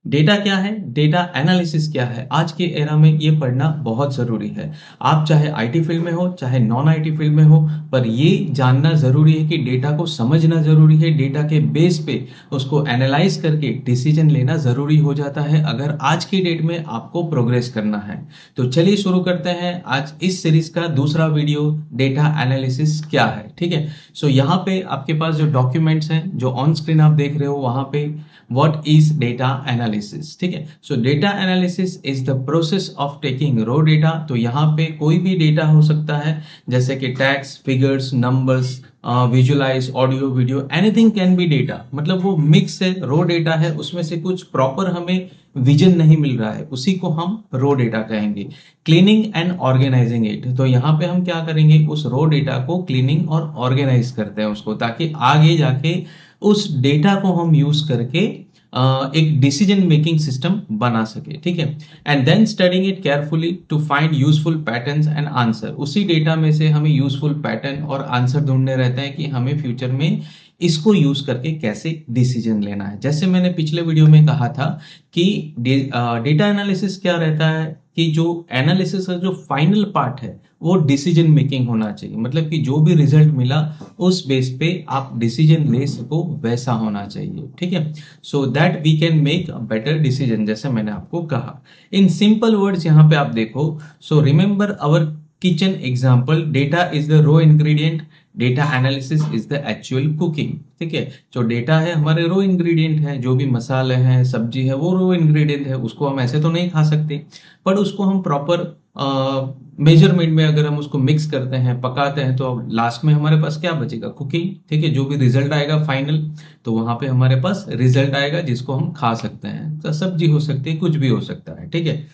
Data क्या है, data analysis क्या है, आज के एरा में ये पढ़ना बहुत ज़रूरी है। आप चाहे आईटी फील्ड में हो, चाहे नॉन आईटी फील्ड में हो, पर ये जानना ज़रूरी है कि डेटा को समझना ज़रूरी है। डेटा के बेस पे उसको एनालाइज करके डिसीजन लेना ज़रूरी हो जाता है अगर आज की डेट में आपको प्रोग्रेस करना है। तो चलिए शुरू करते हैं आज इस सीरीज का दूसरा वीडियो, डेटा एनालिसिस क्या है। ठीक है, सो यहाँ पे आपके पास जो डॉक्यूमेंट्स हैं, जो ऑन स्क्रीन आप देख रहे हो, वहाँ पे what is data analysis। ठीक है, सो data analysis is the process of taking raw data. तो यहाँ पे कोई भी डेटा हो सकता है, जैसे कि text, figures, numbers, visualize, audio, video, anything can be data. मतलब वो मिक्स है, रॉ डेटा है, उसमें से कुछ प्रॉपर हमें विजन नहीं मिल रहा है, उसी को हम रॉ डेटा कहेंगे। क्लीनिंग एंड ऑर्गेनाइजिंग इट, तो यहाँ पे हम क्या करेंगे, उस रॉ डेटा को क्लीनिंग और ऑर्गेनाइज करते हैं उसको, ताकि आगे जाके उस डेटा को हम यूज करके एक डिसीजन मेकिंग सिस्टम बना सके। ठीक है, and then studying it carefully to find useful patterns and answer. उसी डेटा में से हमें यूजफुल पैटर्न और आंसर ढूंढने रहते हैं कि हमें फ्यूचर में इसको यूज करके कैसे डिसीजन लेना है। जैसे मैंने पिछले वीडियो में कहा था कि डेटा एनालिसिस क्या रहता है, कि जो एनालिसिस का जो फाइनल पार्ट है वो डिसीजन मेकिंग होना चाहिए। मतलब कि जो भी रिजल्ट मिला उस बेस पे आप डिसीजन ले सको, वैसा होना चाहिए। ठीक है, so that we can make a better decision, जैसे मैंने आपको कहा। इन सिंपल वर्ड्स यहाँ पे आप देखो, so remember our kitchen example, data is the raw ingredient, data analysis is the actual cooking. ठीक है, जो डेटा है हमारे रॉ इंग्रेडिएंट है, जो भी मसाले हैं, सब्जी है, वो रॉ इंग्रेडिएंट है, उसको हम ऐसे तो नहीं खा सकते, पर उसको हम प्रॉपर मेजरमेंट में अगर हम उसको मिक्स करते हैं, पकाते हैं, तो लास्ट में हमारे पास क्या बचेगा, कुकिंग। ठीक है, जो भी रिजल्ट आएगा फाइनल, तो वहां पे हमारे पास रिजल्ट आएगा जिसको हम खा सकते हैं। तो सब्जी हो सकती है, कुछ भी हो सकता है। ठीक है,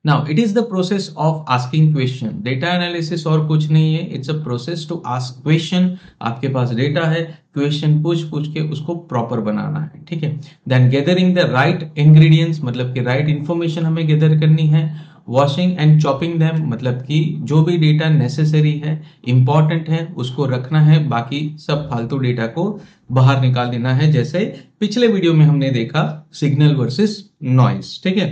now it is the process of asking question. Data analysis और कुछ नहीं है, it's a process to ask question. आपके पास डेटा है, क्वेश्चन पूछ पूछ के उसको प्रॉपर बनाना है। ठीक है, then gathering the right ingredients, मतलब कि राइट इंफॉर्मेशन हमें गैदर करनी है। वॉशिंग एंड चॉपिंग देम, मतलब कि जो भी डेटा नेसेसरी है, इंपॉर्टेंट है, उसको रखना है, बाकी सब फालतू डेटा को बाहर निकाल देना है। जैसे पिछले वीडियो में हमने देखा, सिग्नल वर्सेस नॉइस। ठीक है,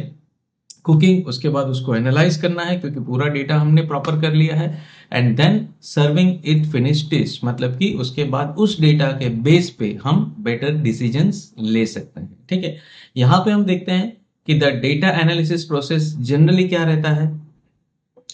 कुकिंग, उसके बाद उसको एनालाइज करना है क्योंकि पूरा डेटा हमने प्रॉपर कर लिया है। And then serving it finish dish, मतलब कि उसके बाद उस डेटा के बेस पे हम बेटर डिसीजंस ले सकते हैं। ठीक है, यहां पे हम देखते हैं कि the data analysis process generally क्या रहता है,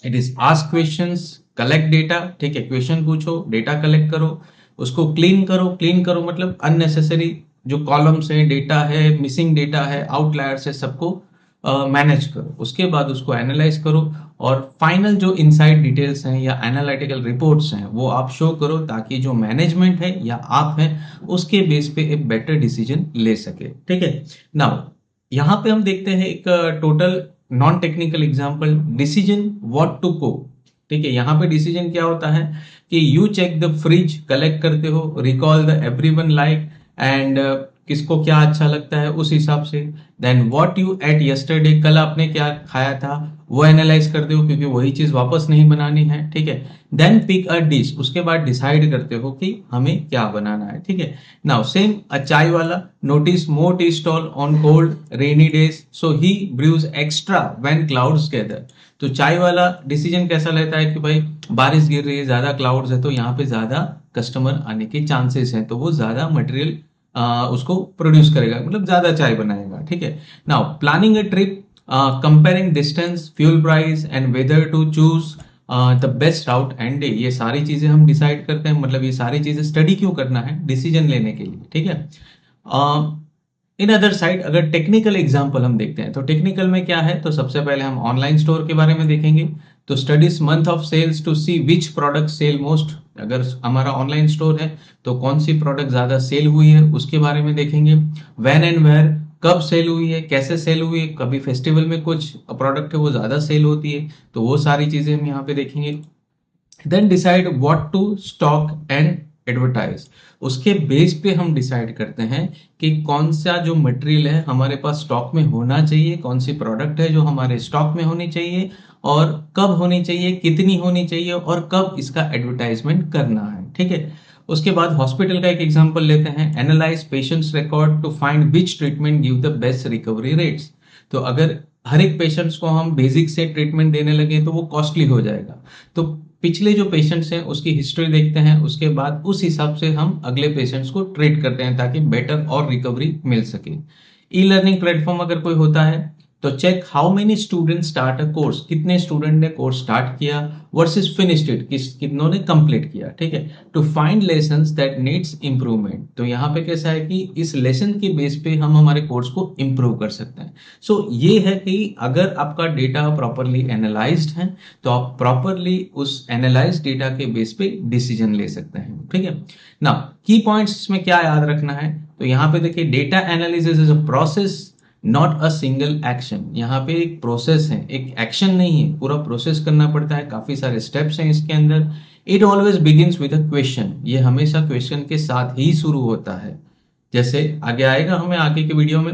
it is ask questions, collect data. ठीक है, क्वेश्चन पूछो, डेटा कलेक्ट करो, उसको क्लीन करो। क्लीन करो मतलब अननेसेसरी जो कॉलम्स है, डेटा है, मिसिंग डेटा है, आउटलायर्स है, सबको मैनेज करो। उसके बाद उसको एनालाइज करो और फाइनल जो इनसाइड डिटेल्स हैं या एनालिटिकल रिपोर्ट्स हैं वो आप शो करो, ताकि जो मैनेजमेंट है या आप हैं उसके बेस पे एक बेटर डिसीजन ले सके। ठीक है, नाउ यहाँ पे हम देखते हैं एक total non technical example, decision what to cook. ठीक है, यहाँ पे डिसीजन क्या होता है कि you check the fridge, collect करते हो, recall the everyone like, and किसको क्या अच्छा लगता है उस हिसाब से। Then what you ate yesterday, कल आपने क्या खाया था वो एनालाइज करते हो, क्योंकि वही चीज वापस नहीं बनानी है। ठीक है, देन पिक अ डिश, उसके बाद डिसाइड करते हो कि हमें क्या बनाना है। ठीक है, now same a chai wala, notice more tea stall on cold rainy days, so he brews extra when clouds gather. तो चाय वाला डिसीजन कैसा लेता है कि भाई बारिश गिर रही है, ज्यादा क्लाउड्स है, तो यहाँ पे ज्यादा कस्टमर आने के चांसेस हैं, तो वो ज्यादा मटेरियल उसको प्रोड्यूस करेगा, मतलब ज्यादा चाय बनाएगा। ठीक है, now planning a trip, comparing distance, fuel price and weather to choose the best route and day. ये सारी चीजें हम डिसाइड करते हैं, मतलब ये सारी चीजें स्टडी क्यों करना है, डिसीजन लेने के लिए। ठीक है, इन अदर साइड अगर टेक्निकल एग्जांपल हम देखते हैं, तो टेक्निकल में क्या है, तो सबसे पहले हम ऑनलाइन स्टोर के बारे में देखेंगे। तो studies month of sales to see which product sell most. अगर हमारा ऑनलाइन स्टोर है तो कौन सी प्रोडक्ट ज्यादा सेल हुई है उसके बारे में देखेंगे। व्हेन एंड वेयर, कब सेल हुई है, कैसे सेल हुई है, कभी फेस्टिवल में कुछ प्रोडक्ट है वो ज्यादा सेल होती है, तो वो सारी चीजें हम यहाँ पे देखेंगे। Then decide what to stock and advertise, उसके बेस पे हम डिसाइड करते हैं कि कौन सा जो मटेरियल है हमारे पास स्टॉक में होना चाहिए, कौन सी प्रोडक्ट है जो हमारे स्टॉक में होनी चाहिए, और कब होनी चाहिए, कितनी होनी चाहिए, और कब इसका एडवर्टाइजमेंट करना है। ठीक है, उसके बाद हॉस्पिटल का एक एग्जांपल लेते हैं, analyze patients record to find which treatment give the best recovery rates. तो अगर हर एक पेशेंट्स को हम बेसिक से ट्रीटमेंट देने लगे तो वो कॉस्टली हो जाएगा। तो पिछले जो पेशेंट्स हैं उसकी हिस्ट्री देखते हैं, उसके बाद उस हिसाब से हम अगले पेशेंट्स को ट्रीट करते हैं ताकि बेटर और रिकवरी मिल सके। ई लर्निंग प्लेटफॉर्म अगर कोई होता है तो check how many student start a course, कितने स्टूडेंट ने कोर्स स्टार्ट किया वर्सेस फिनिश्ड इट, कितनों ने कंप्लीट किया, ठीक है। To find lessons that needs improvement, तो यहाँ पे कैसा है कि इस लेसन के बेस पे हम हमारे कोर्स को इंप्रूव कर सकते हैं। सो ये है कि अगर आपका डेटा प्रॉपरली एनालाइज्ड है तो आप प्रॉपरली उस एनालाइज्ड डेटा के बेस पे डिसीजन ले सकते हैं, ठीक है ना। की पॉइंट्स में क्या याद रखना है, तो यहाँ पे देखिए data analysis is a process not a single action. यहाँ पे एक प्रोसेस है, एक एक्शन नहीं है, पूरा प्रोसेस करना पड़ता है, काफी सारे स्टेप्स हैं इसके अंदर। It always begins with a question, ये हमेशा क्वेश्चन के साथ ही शुरू होता है, जैसे आगे आएगा हमें आगे के वीडियो में।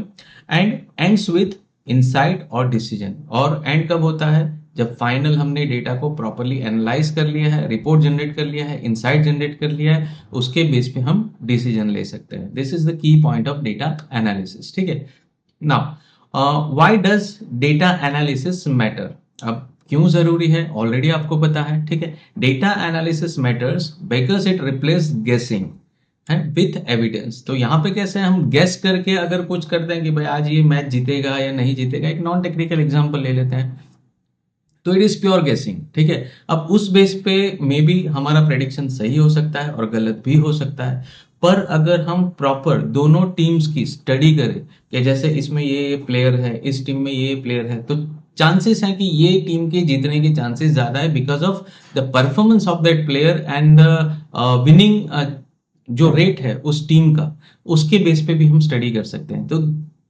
एंड एंड्स विद इनसाइट और डिसीजन, और एंड कब होता है, जब फाइनल हमने डेटा को प्रॉपरली एनालाइज कर लिया है, रिपोर्ट जनरेट कर लिया है, इनसाइट जनरेट कर लिया है, उसके बेस पे हम डिसीजन ले सकते हैं। This is the key point of data analysis, ठीक है। Now why does data analysis matter, अब क्यों जरूरी है ऑलरेडी आपको पता है, ठीक है। Data analysis matters because it replace गेसिंग है विथ एविडेंस। तो यहाँ पे कैसे हम गेस करके अगर कुछ करते हैं कि भाई आज ये मैच जीतेगा या नहीं जीतेगा, एक नॉन टेक्निकल एग्जांपल ले लेते हैं, तो इट इज प्योर गेसिंग, ठीक है। अब उस बेस पे मे बी हमारा प्रेडिक्शन सही हो सकता है और गलत भी हो सकता है, पर अगर हम प्रॉपर दोनों टीम्स की स्टडी करें कि जैसे इसमें ये प्लेयर है, इस टीम में ये प्लेयर है, तो चांसेस हैं कि ये टीम के जीतने के चांसेस ज्यादा है because of the performance of that player and the winning जो रेट है उस टीम का, उसके बेस पे भी हम स्टडी कर सकते हैं। तो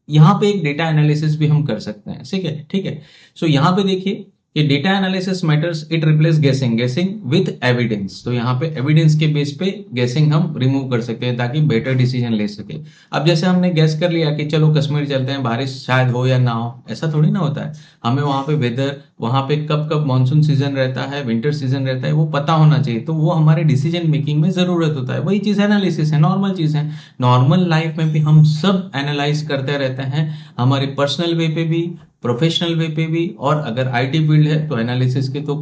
यहाँ पे एक डेटा एनालिसिस भी हम कर सकते हैं, ठीक है, ठीक है। सो यहाँ पे देखिए कि data analysis matters, it replace गेसिंग, गेसिंग विद एविडेंस। तो यहाँ पे एविडेंस के बेस पे गेसिंग हम रिमूव कर सकते हैं ताकि बेटर डिसीजन ले सके। अब जैसे हमने गेस कर लिया कि चलो कश्मीर चलते हैं, बारिश शायद हो या ना हो, ऐसा थोड़ी ना होता है। हमें वहां पे वेदर, वहां पे कब कब मानसून सीजन रहता है, विंटर सीजन रहता है, वो पता होना चाहिए, तो वो हमारे डिसीजन मेकिंग में जरूरत होता है। वही चीज एनालिसिस है, नॉर्मल चीज है। नॉर्मल लाइफ में भी हम सब एनालाइज करते रहते हैं, हमारे पर्सनल वे पे भी, प्रोफेशनल वे पे भी, और अगर आईटी फील्ड है तो एनालिसिस के तो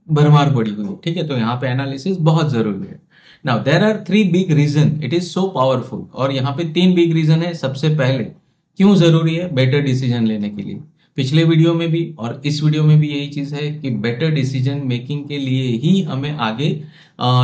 भरमार पड़ी हुई है, ठीक है। तो यहाँ पे एनालिसिस बहुत जरूरी है। Now there are 3 big reason it is so powerful, और यहाँ पे 3 बिग रीजन है। सबसे पहले क्यों जरूरी है बेटर डिसीजन लेने के लिए, पिछले वीडियो में भी और इस वीडियो में भी यही चीज है कि बेटर डिसीजन मेकिंग के लिए ही हमें आगे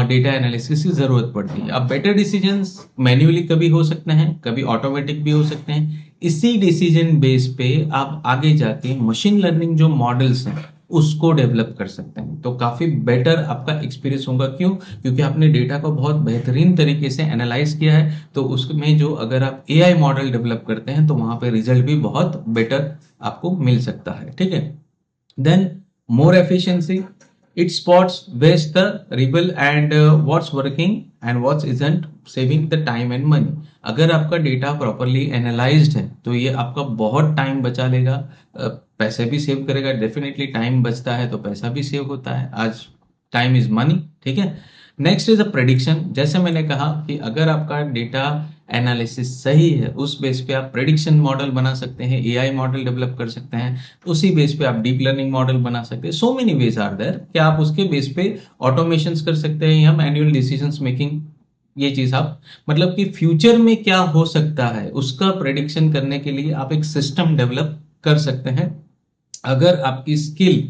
डेटा एनालिसिस की जरूरत पड़ती है। अब बेटर डिसीजंस मैन्युअली कभी हो सकते हैं, कभी ऑटोमेटिक भी हो सकते हैं। इसी डिसीजन बेस पे आप आगे जाके मशीन लर्निंग जो मॉडल्स हैं उसको डेवलप कर सकते हैं, तो काफी बेटर आपका एक्सपीरियंस होगा। क्यों? क्योंकि आपने डेटा को बहुत बेहतरीन तरीके से एनालाइज किया है, तो उसमें जो अगर आप एआई मॉडल डेवलप करते हैं तो वहां पे रिजल्ट भी बहुत बेटर आपको मिल सकता है, ठीक है। Then more efficiency, it spots waste the rebel and what's working and what isn't, saving the time and money। अगर आपका डेटा प्रॉपरली एनालाइज्ड है तो ये आपका बहुत टाइम बचा लेगा, पैसे भी सेव करेगा। डेफिनेटली टाइम बचता है तो पैसा भी सेव होता है, आज टाइम इज मनी, ठीक है। Next is a prediction. जैसे मैंने कहा कि अगर आपका डेटा एनालिसिस सही है, उस बेस पे आप प्रेडिक्शन मॉडल बना सकते हैं, एआई मॉडल डेवलप कर सकते हैं, उसी बेस पे आप डीप लर्निंग मॉडल बना सकते हैं। So many ways are there कि आप उसके बेस पे ऑटोमेशन कर सकते हैं या मैन्युअल डिसीजंस मेकिंग। ये चीज आप मतलब कि फ्यूचर में क्या हो सकता है उसका प्रेडिक्शन करने के लिए आप एक सिस्टम डेवलप कर सकते हैं, अगर आपकी स्किल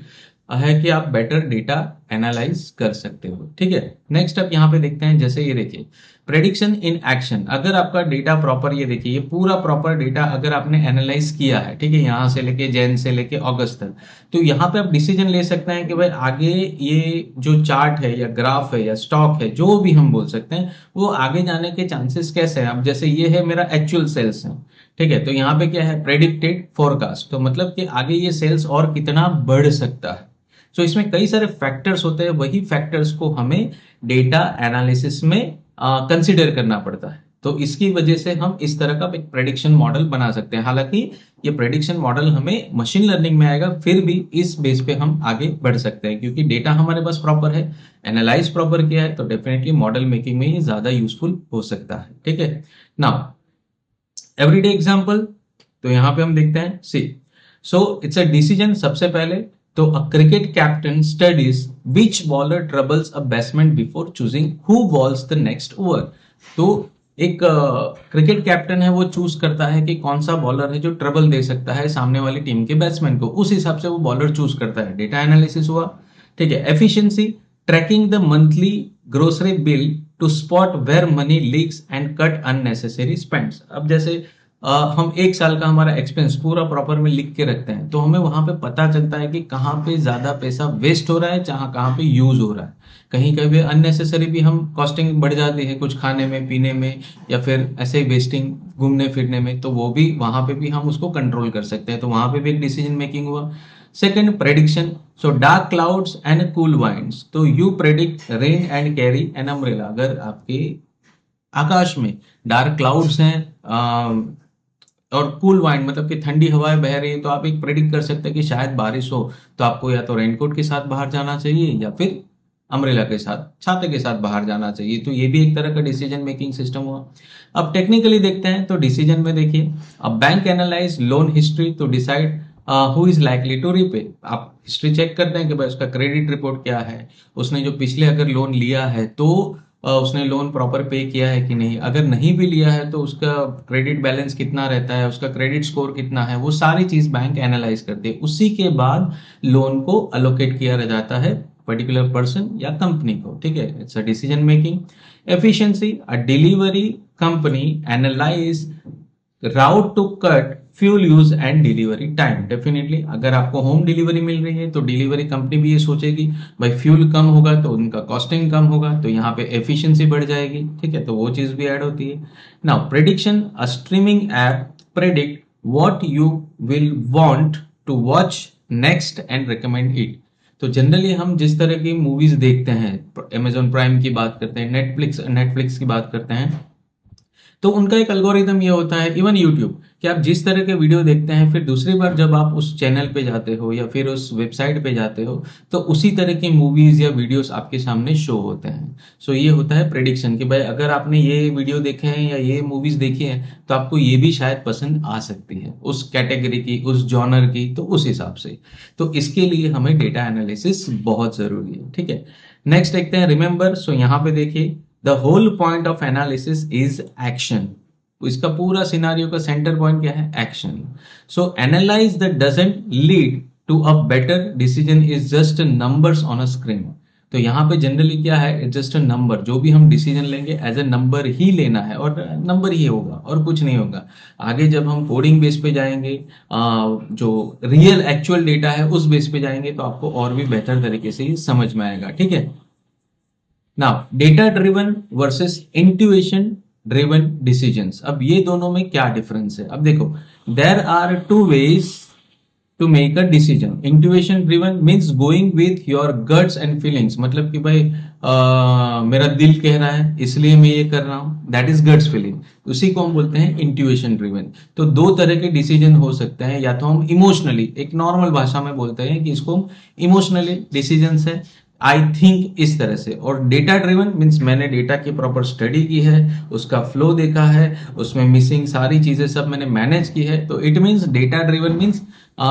है कि आप बेटर डेटा एनालाइज कर सकते हो, ठीक है। नेक्स्ट आप यहाँ पे देखते हैं, जैसे ये देखिए प्रेडिक्शन इन एक्शन। अगर आपका डेटा प्रॉपर, ये देखिए ये पूरा प्रॉपर डेटा अगर आपने एनालाइज किया है, ठीक है, यहाँ से लेके जैन से लेके अगस्त तक, तो यहाँ पे आप डिसीजन ले सकते हैं कि भाई आगे ये जो चार्ट है या ग्राफ है या स्टॉक है, जो भी हम बोल सकते हैं, वो आगे जाने के चांसेस कैसे हैं। अब जैसे ये है मेरा एक्चुअल सेल्स है, ठीक है, तो यहाँ पे क्या है प्रेडिक्टेड फोरकास्ट, तो मतलब कि आगे ये सेल्स और कितना बढ़ सकता है। तो इसमें कई सारे फैक्टर्स होते हैं, वही फैक्टर्स को हमें डेटा एनालिसिस में कंसिडर करना पड़ता है। तो इसकी वजह से हम इस तरह का एक प्रेडिक्शन मॉडल बना सकते हैं। हालांकि ये प्रेडिक्शन मॉडल हमें मशीन लर्निंग में आएगा, फिर भी इस बेस पे हम आगे बढ़ सकते हैं क्योंकि डेटा हमारे पास प्रॉपर है, एनालाइज प्रॉपर किया है, तो डेफिनेटली मॉडल मेकिंग में ये ज्यादा यूजफुल हो सकता है। ठीक है, नाउ एवरीडे एग्जांपल, तो यहाँ पे हम देखते हैं सी, सो इट्स अ डिसीजन। सबसे पहले तो a cricket captain studies which bowler troubles a batsman before choosing who bowls the next over. तो एक क्रिकेट कैप्टन है, वो चूज करता है कि कौन सा बॉलर है जो ट्रबल दे सकता है सामने वाली टीम के बैट्समैन को, उस हिसाब से वो बॉलर चूज करता है। डेटा एनालिसिस हुआ। ठीक है, efficiency, tracking the monthly grocery bill to spot where money leaks and cut unnecessary spends. अब जैसे हम एक साल का हमारा एक्सपेंस पूरा प्रॉपर में लिख के रखते हैं, तो हमें वहां पे पता चलता है कि कहाँ पे ज्यादा पैसा वेस्ट हो रहा है, जहां कहाँ पे यूज हो रहा है। कहीं कहीं अननेसेसरी भी हम कॉस्टिंग बढ़ जाती है, कुछ खाने में पीने में या फिर ऐसे ही वेस्टिंग घूमने फिरने में, तो वो भी वहां पे भी हम उसको कंट्रोल कर सकते हैं। तो वहां पे भी एक डिसीजन मेकिंग हुआ। Second, prediction. So dark clouds and cool winds, तो you predict rain and carry an umbrella. अगर आपके आकाश में डार्क क्लाउड्स हैं और कूल वाइंड मतलब कि ठंडी हवाएं बह रही है, तो आप एक प्रेडिक्ट कर सकते हैं कि शायद बारिश हो, तो आपको या तो रेनकोट के साथ बाहर जाना चाहिए या फिर अम्ब्रेला के साथ, छाते के साथ बाहर जाना चाहिए। तो ये भी एक तरह का डिसीजन मेकिंग सिस्टम हुआ। अब टेक्निकली देखते हैं, तो डिसीजन में देखिए, अब bank analyze loan history to decide who is likely to repay. आप हिस्ट्री चेक करते हैं कि भाई उसका क्रेडिट रिपोर्ट क्या है, उसने जो पिछले अगर लोन लिया है तो उसने लोन प्रॉपर पे किया है कि नहीं, अगर नहीं भी लिया है तो उसका क्रेडिट बैलेंस कितना रहता है, उसका क्रेडिट स्कोर कितना है, वो सारी चीज बैंक एनालाइज करती है। उसी के बाद लोन को अलोकेट किया जाता है पर्टिकुलर पर्सन या कंपनी को। ठीक है, it's a decision making. Efficiency, a delivery company analyze route to cut fuel use and delivery time. Definitely अगर आपको होम डिलीवरी मिल रही है तो डिलीवरी कंपनी भी ये सोचेगी भाई फ्यूल कम होगा तो उनका कॉस्टिंग कम होगा, तो यहाँ पे एफिशिएंसी बढ़ जाएगी। ठीक है, तो वो चीज भी ऐड होती है। Now prediction, a streaming app predict what you will want to watch next and recommend it. तो जनरली हम जिस तरह की मूवीज देखते हैं, अमेजॉन प्राइम की बात करते हैं, नेटफ्लिक्स की बात करते हैं, तो उनका एक एल्गोरिदम ये होता है, इवन यूट्यूब, कि आप जिस तरह के वीडियो देखते हैं फिर दूसरी बार जब आप उस चैनल पे जाते हो या फिर उस वेबसाइट पे जाते हो तो उसी तरह की मूवीज या वीडियोस आपके सामने शो होते हैं। सो ये होता है प्रेडिक्शन कि भाई अगर आपने ये वीडियो देखे हैं या ये मूवीज देखी हैं तो आपको ये भी शायद पसंद आ सकती है, उस कैटेगरी की, उस जॉनर की, तो उस हिसाब से। तो इसके लिए हमें डेटा एनालिसिस बहुत जरूरी है। ठीक है, नेक्स्ट देखते हैं रिमेंबर। सो यहाँ पे देखिए, the whole point of analysis is action. इसका पूरा सिनारियो का सेंटर पॉइंट क्या है? Action. So analyze that doesn't lead to a better decision is just numbers on a screen. तो यहाँ पे जनरली क्या है, जस्ट अ नंबर, जो भी हम डिसीजन लेंगे एज ए नंबर ही लेना है और नंबर ही होगा और कुछ नहीं होगा। आगे जब हम कोडिंग बेस पे जाएंगे, जो रियल एक्चुअल डेटा है उस बेस पे जाएंगे, तो आपको और भी बेहतर तरीके से ये समझ में आएगा। ठीक है, now data driven versus intuition driven decisions. अब ये दोनों में क्या डिफरेंस है? अब देखो, there are two ways to make a decision. Intuition driven means going with your guts and feelings, मतलब कि भाई मेरा दिल कह रहा है इसलिए मैं ये कर रहा हूं, दैट इज गट्स फीलिंग, उसी को हम बोलते हैं इंट्यूशन ड्रिवन। तो दो तरह के डिसीजन हो सकते हैं, या तो हम इमोशनली, एक नॉर्मल भाषा में बोलते हैं कि इसको इमोशनली डिसीजन है, आई थिंक इस तरह से। और डेटा ड्रिवन मीन्स मैंने डेटा की प्रॉपर स्टडी की है, उसका फ्लो देखा है, उसमें मिसिंग सारी चीजें सब मैंने मैनेज की है। तो it means data driven means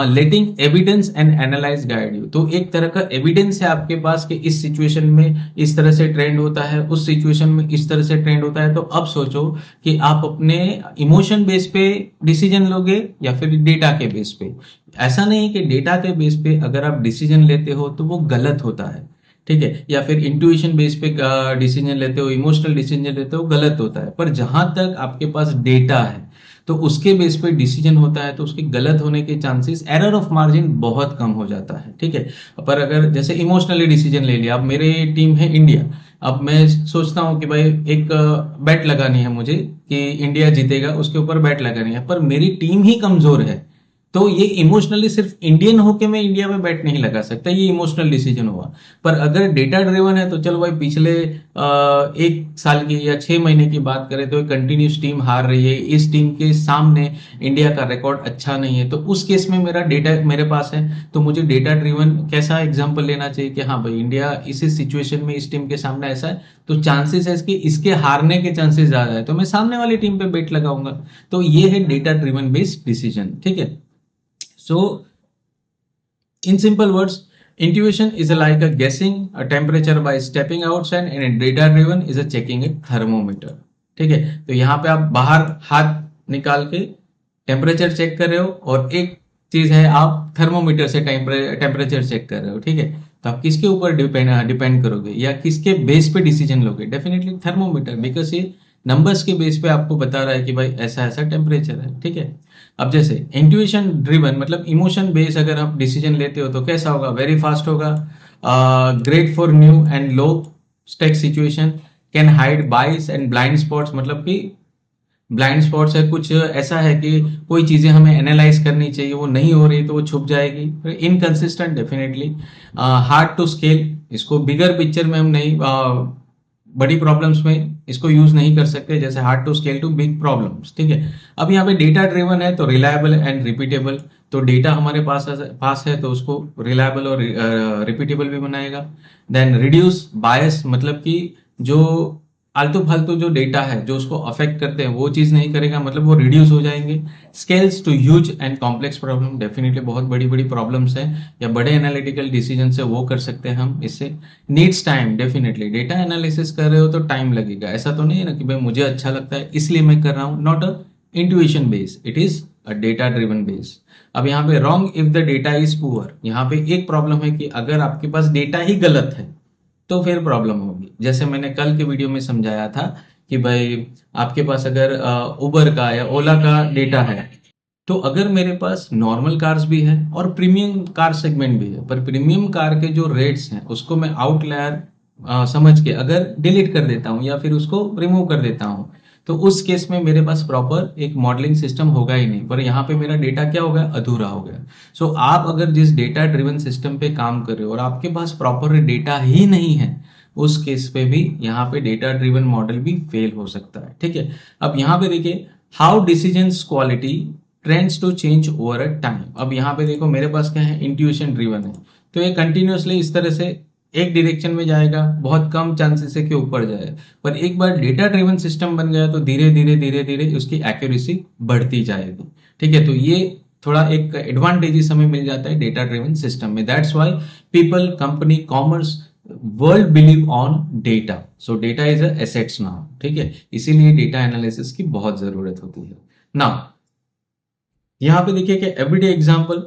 letting evidence and analyse guide you. तो एक तरह का एविडेंस है आपके पास कि इस सिचुएशन में इस तरह से ट्रेंड होता है, उस सिचुएशन में इस तरह से ट्रेंड होता है। तो अब सोचो कि आप अपने इमोशन बेस पे डिसीजन लोगे या फिर डेटा के बेस पे। ऐसा नहीं कि डेटा के बेस पे अगर आप डिसीजन लेते हो तो वो गलत होता है, ठीक है, या फिर इंट्यूशन बेस पे डिसीजन लेते हो, इमोशनल डिसीजन लेते हो, गलत होता है। पर जहां तक आपके पास डेटा है तो उसके बेस पे डिसीजन होता है, तो उसके गलत होने के चांसेस, एरर ऑफ मार्जिन बहुत कम हो जाता है। ठीक है, पर अगर जैसे इमोशनली डिसीजन ले लिया, अब मेरी टीम है इंडिया, अब मैं सोचता हूँ कि भाई एक बैट लगानी है मुझे कि इंडिया जीतेगा, उसके ऊपर बैट लगानी है, पर मेरी टीम ही कमजोर है, तो ये इमोशनली सिर्फ इंडियन होके मैं इंडिया में बैट नहीं लगा सकता, ये इमोशनल डिसीजन हुआ। पर अगर डेटा ड्रिवन है तो चलो भाई पिछले 1 साल की या 6 महीने की बात करें तो कंटिन्यूस टीम हार रही है, इस टीम के सामने इंडिया का रिकॉर्ड अच्छा नहीं है, तो उस केस में मेरा डेटा मेरे पास है, तो मुझे डेटा ड्रिवन कैसा एग्जाम्पल लेना चाहिए कि हाँ भाई इंडिया इस सिचुएशन में इस टीम के सामने ऐसा है, तो चांसेस है कि इसके हारने के चांसेस ज्यादा है, तो मैं सामने वाली टीम पे बेट लगाऊंगा। तो ये है डेटा ड्रिवन बेस्ड डिसीजन, ठीक है। So, in simple words, intuition is like a guessing a temperature by stepping outside, and data driven is a checking a thermometer. ठीक है, तो यहाँ पे आप बाहर हाथ निकाल के टेम्परेचर चेक कर रहे हो, और एक चीज है आप थर्मोमीटर से टेम्परेचर चेक कर रहे हो, ठीक है। तो आप किसके ऊपर डिपेंड करोगे या किसके बेस पे डिसीजन लोगे? डेफिनेटली थर्मोमीटर, बिकॉज ये नंबर्स के बेस पे आपको बता रहा है कि भाई ऐसा ऐसा टेम्परेचर है, ठीक है। अब जैसे इंट्यूशन ड्रिवन मतलब इमोशन बेस अगर आप डिसीजन लेते हो तो कैसा होगा? वेरी फास्ट होगा, great for new and low stake situation, can hide bias and blind spots, मतलब कि ब्लाइंड स्पॉट्स है, कुछ ऐसा है कि कोई चीजें हमें एनालाइज करनी चाहिए वो नहीं हो रही तो वो छुप जाएगी। Inconsistent, definitely hard to scale, इसको बिगर पिक्चर में हम नहीं बड़ी प्रॉब्लम्स में इसको यूज नहीं कर सकते, जैसे hard to scale to big problems, ठीक है। अब यहाँ पे डेटा ड्रिवन है तो रिलायबल एंड रिपीटेबल, तो डेटा हमारे पास है तो उसको रिलायबल और रिपीटेबल भी बनाएगा। देन रिड्यूस बायस, मतलब कि जो आलतू फालतू जो डेटा है जो उसको अफेक्ट करते हैं वो चीज नहीं करेगा, मतलब वो रिड्यूस हो जाएंगे। Scales to huge and complex problem, definitely बहुत बड़ी बड़ी प्रॉब्लम्स हैं या बड़े एनालिटिकल डिसीजन है वो कर सकते हैं हम इससे। Needs time, definitely data analysis कर रहे हो तो टाइम लगेगा, ऐसा तो नहीं है ना कि भाई मुझे अच्छा लगता है इसलिए मैं कर रहा हूँ। Not a intuition base, it is a data driven base. अब यहाँ पे wrong if the data is poor, यहाँ पे एक प्रॉब्लम है कि अगर आपके पास डेटा ही गलत है तो फिर प्रॉब्लम होगी। जैसे मैंने कल के वीडियो में समझाया था कि भाई आपके पास अगर उबर का या ओला का डेटा है, तो अगर मेरे पास नॉर्मल कार्स भी है और प्रीमियम कार सेगमेंट भी है, पर प्रीमियम कार के जो रेट्स हैं उसको मैं आउटलायर समझ के अगर डिलीट कर देता हूँ या फिर उसको रिमूव कर देता हूँ, तो उस केस में मेरे पास प्रॉपर एक मॉडलिंग सिस्टम होगा ही नहीं, पर यहाँ पे मेरा डेटा क्या हो गया? अधूरा हो गया। सो आप अगर जिस डेटा ड्रिवन सिस्टम पे काम कर रहे हो और आपके पास प्रॉपर डेटा ही नहीं है, उस केस पे भी यहाँ पे डेटा ड्रिवन मॉडल भी फेल हो सकता है, ठीक है। अब यहाँ पे देखिए how decisions quality trends to change over a time. अब यहाँ पे देखो मेरे पास क्या है? इंट्यूशन ड्रिवन है, तो ये कंटिन्यूअसली इस तरह से एक डायरेक्शन में जाएगा, बहुत कम चांसेस है कि ऊपर जाए। पर एक बार डेटा ड्रिवन सिस्टम बन गया तो धीरे धीरे धीरे धीरे उसकी एक्यूरेसी बढ़ती जाएगी, ठीक है। तो ये थोड़ा एक एडवांटेजेस हमें मिल जाता है डेटा ड्रिवन सिस्टम में। That's why people, company, commerce, world believe on data. So data is a assets now, ठीक है। इसीलिए डेटा एनालिसिस की बहुत जरूरत होती है। नाउ यहाँ पे देखिए कि everyday example,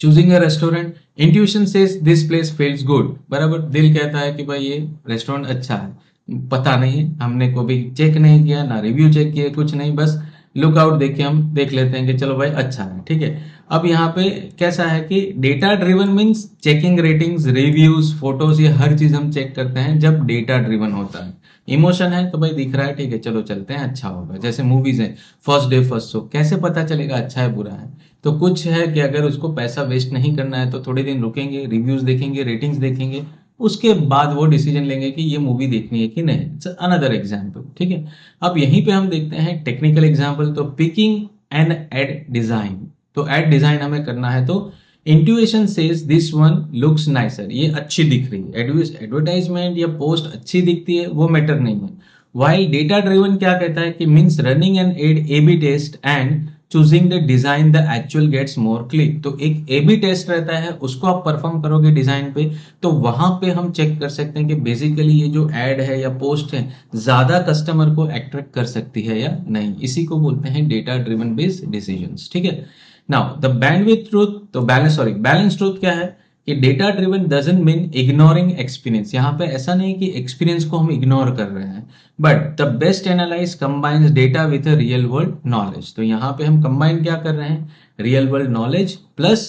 choosing a restaurant, intuition says this place feels good, बराबर दिल कहता है कि भाई ये रेस्टोरेंट अच्छा है, पता नहीं हमने को भी चेक नहीं किया ना रिव्यू चेक किया, कुछ नहीं, बस लुकआउट देख के हम देख लेते हैं कि चलो भाई अच्छा है, ठीक है। अब यहाँ पे कैसा है कि data driven means checking ratings, reviews, photos, ये हर चीज हम चेक करते हैं जब डेटा ड्रिवन होता है। इमोशन है तो भाई दिख रहा है, ठीक है चलो चलते हैं अच्छा होगा। जैसे मूवीज है, फर्स्ट डे फर्स्ट शो, कैसे पता चलेगा अच्छा है बुरा है? तो कुछ है कि अगर उसको पैसा वेस्ट नहीं करना है तो थोड़े दिन रुकेंगे, रिव्यूज देखेंगे, रेटिंग्स देखेंगे, उसके बाद वो डिसीजन लेंगे कि ये मूवी देखनी है कि नहीं। इट्स अनदर एग्जाम्पल, ठीक है। अब यहीं पे हम देखते हैं टेक्निकल एग्जाम्पल, तो पिकिंग एन एड डिजाइन, तो एड डिजाइन हमें करना है तो intuition says this one looks nicer, ये अच्छी दिख रही है, एडवर्टाइजमेंट या पोस्ट अच्छी दिखती है वो मैटर नहीं है। वाइल डेटा ड्रिवन क्या कहता है कि means running an ad A B test and choosing the design the actual gets more click. तो एक ए बी टेस्ट रहता है, उसको आप परफॉर्म करोगे डिजाइन पे, तो वहां पे हम चेक कर सकते हैं कि बेसिकली ये जो एड है या पोस्ट है ज्यादा कस्टमर को अट्रैक्ट कर सकती है या नहीं। इसी को बोलते हैं डेटा ड्रिवन बेस्ड डिसीजंस, ठीक है। नाउ द बैंडविड्थ ट्रूथ, तो बैलेंस ट्रूथ क्या है कि data driven doesn't mean ignoring experience. यहाँ पे ऐसा नहीं कि एक्सपीरियंस को हम इग्नोर कर रहे हैं, but the best analyze combines data with real world knowledge. तो यहाँ पे हम कंबाइन क्या कर रहे हैं? Real world knowledge plus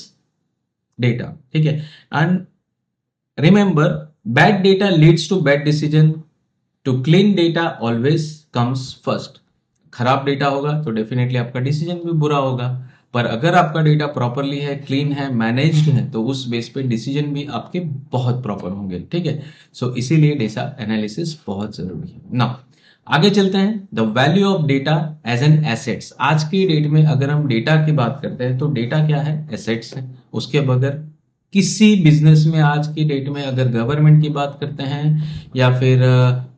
data, ठीक है। And remember bad data leads to bad decision, to clean data always comes first. खराब डेटा होगा तो डेफिनेटली आपका डिसीजन भी बुरा होगा। पर अगर आपका डेटा प्रॉपरली है, क्लीन है, मैनेज्ड है, तो उस बेस पे डिसीजन भी आपके बहुत प्रॉपर होंगे, ठीक है। सो इसीलिए डेटा एनालिसिस बहुत जरूरी है ना। आगे चलते हैं, the value of data as an assets. आज की डेट में अगर हम डेटा की बात करते हैं तो डेटा क्या है, एसेट्स है। उसके बगैर किसी बिजनेस में आज की डेट में अगर गवर्नमेंट की बात करते हैं या फिर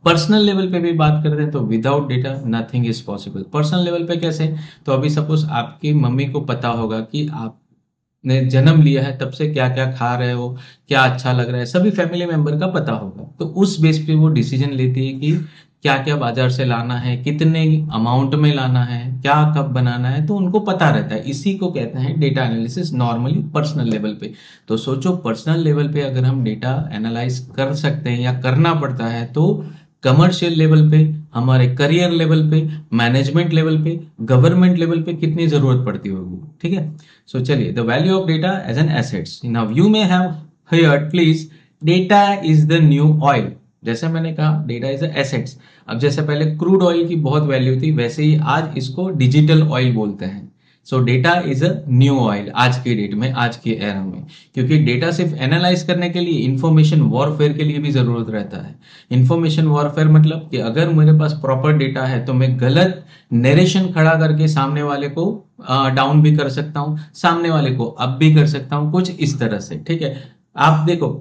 पर्सनल लेवल पे भी बात करते हैं तो without data nothing is possible. Personal level पे कैसे, तो अभी सपोज आपकी मम्मी को पता होगा कि आपने जन्म लिया है तब से क्या क्या खा रहे हो, क्या अच्छा लग रहा है, सभी फैमिली मेंबर का पता होगा। तो उस बेस पे वो डिसीजन लेती है कि क्या क्या बाजार से लाना है, कितने अमाउंट में लाना है, क्या कब बनाना है, तो उनको पता रहता है। इसी को कहते हैं data analysis normally personal level पे। तो सोचो पर्सनल लेवल पे अगर हम डेटा एनालाइज कर सकते हैं या करना पड़ता है, तो कमर्शियल लेवल पे, हमारे करियर लेवल पे, मैनेजमेंट लेवल पे, गवर्नमेंट लेवल पे कितनी जरूरत पड़ती होगी, ठीक है। सो चलिए, the value of data as an assets. Now you may have heard please, data is the new oil. जैसे मैंने कहा डेटा इज एसेट्स। अब जैसे पहले क्रूड ऑयल की बहुत वैल्यू थी, वैसे ही आज इसको डिजिटल ऑयल बोलते हैं। सो data is a new oil आज की डेट में, आज की एरा में। क्योंकि डेटा सिर्फ एनालाइज करने के लिए, इंफॉर्मेशन वॉरफेयर के लिए भी जरूरत रहता है। इंफॉर्मेशन वॉरफेयर मतलब कि अगर मेरे पास प्रॉपर डेटा है तो मैं गलत नरेशन खड़ा करके सामने वाले को डाउन भी कर सकता हूं, सामने वाले को अप भी कर सकता हूं, कुछ इस तरह से, ठीक है। आप देखो,